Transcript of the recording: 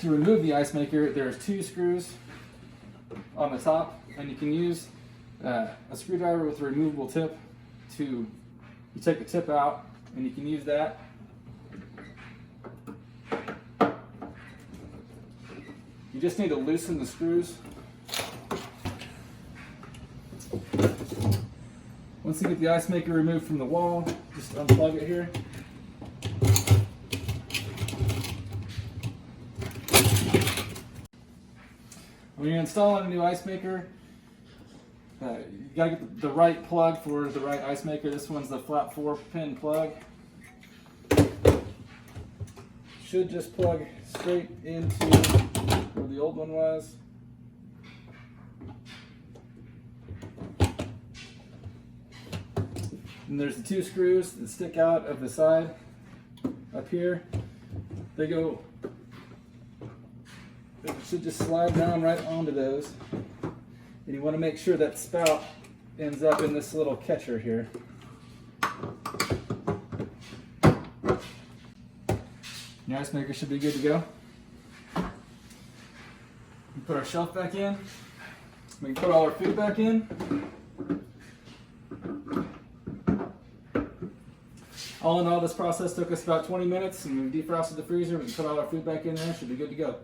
To remove the ice maker, there's 2 screws on the top, and you can use a screwdriver with a removable tip to, you take the tip out, and you can use that. You just need to loosen the screws. Once you get the ice maker removed from the wall, just unplug it here. When you're installing a new ice maker, you gotta get the right plug for the right ice maker. This one's the flat 4-pin plug. Should just plug straight into where the old one was. And there's the 2 screws that stick out of the side up here. They should just slide down right onto those. And you want to make sure that spout ends up in this little catcher here. Your ice maker should be good to go. We put our shelf back in. We can put all our food back in. All in all, this process took us about 20 minutes, and we defrosted the freezer. We can put all our food back in there. Should be good to go.